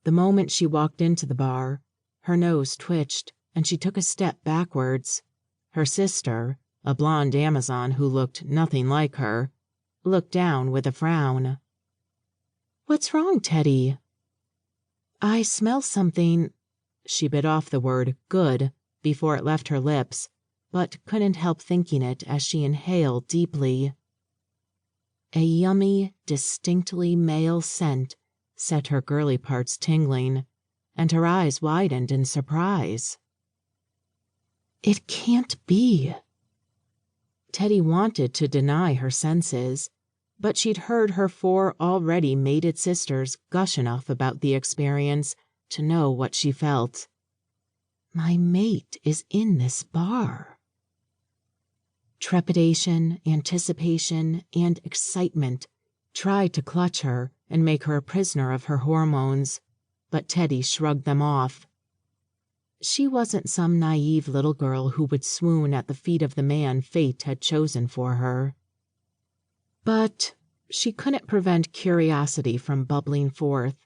The moment she walked into the bar, her nose twitched and she took a step backwards. Her sister, a blonde Amazon who looked nothing like her, looked down with a frown. "What's wrong, Teddy?" "I smell something." She bit off the word good before it left her lips, but couldn't help thinking it as she inhaled deeply. A yummy, distinctly male scent set her girly parts tingling, and her eyes widened in surprise. It can't be. Teddy wanted to deny her senses, but she'd heard her 4 already mated sisters gush enough about the experience to know what she felt. My mate is in this bar. Trepidation, anticipation, and excitement tried to clutch her and make her a prisoner of her hormones, but Teddy shrugged them off. She wasn't some naive little girl who would swoon at the feet of the man fate had chosen for her. But she couldn't prevent curiosity from bubbling forth,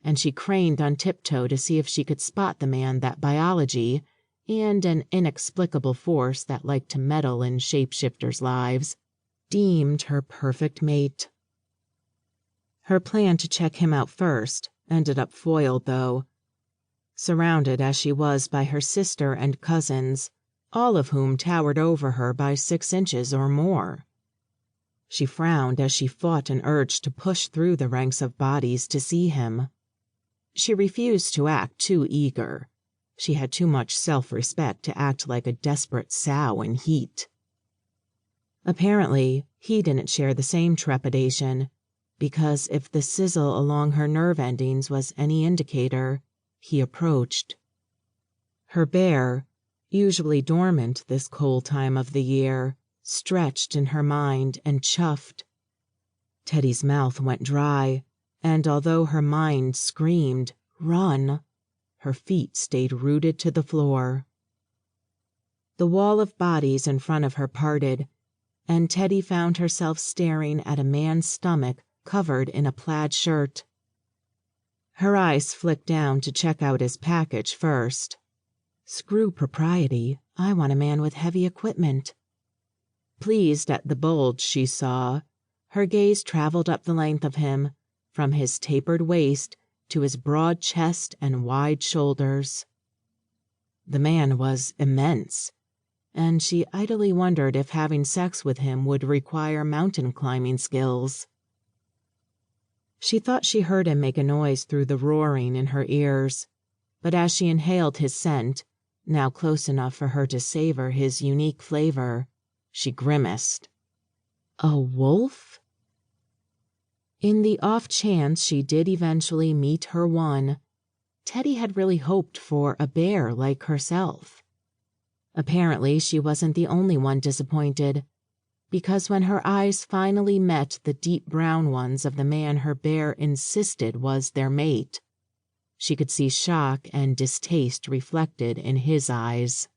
and she craned on tiptoe to see if she could spot the man that biology and an inexplicable force that liked to meddle in shapeshifters' lives deemed her perfect mate. Her plan to check him out first ended up foiled, though. Surrounded as she was by her sister and cousins, all of whom towered over her by 6 inches or more. She frowned as she fought an urge to push through the ranks of bodies to see him. She refused to act too eager. She had too much self-respect to act like a desperate sow in heat. Apparently, he didn't share the same trepidation, because if the sizzle along her nerve endings was any indicator, he approached. Her bear, usually dormant this cold time of the year, stretched in her mind and chuffed. Teddy's mouth went dry, and although her mind screamed, "Run!" her feet stayed rooted to the floor. The wall of bodies in front of her parted, and Teddy found herself staring at a man's stomach covered in a plaid shirt. Her eyes flicked down to check out his package first. Screw propriety, I want a man with heavy equipment. Pleased at the bulge she saw, her gaze traveled up the length of him, from his tapered waist to his broad chest and wide shoulders. The man was immense, and she idly wondered if having sex with him would require mountain climbing skills. She thought she heard him make a noise through the roaring in her ears, but as she inhaled his scent, now close enough for her to savor his unique flavor, she grimaced. A wolf? In the off chance she did eventually meet her one, Teddy had really hoped for a bear like herself. Apparently, she wasn't the only one disappointed, because when her eyes finally met the deep brown ones of the man her bear insisted was their mate, she could see shock and distaste reflected in his eyes.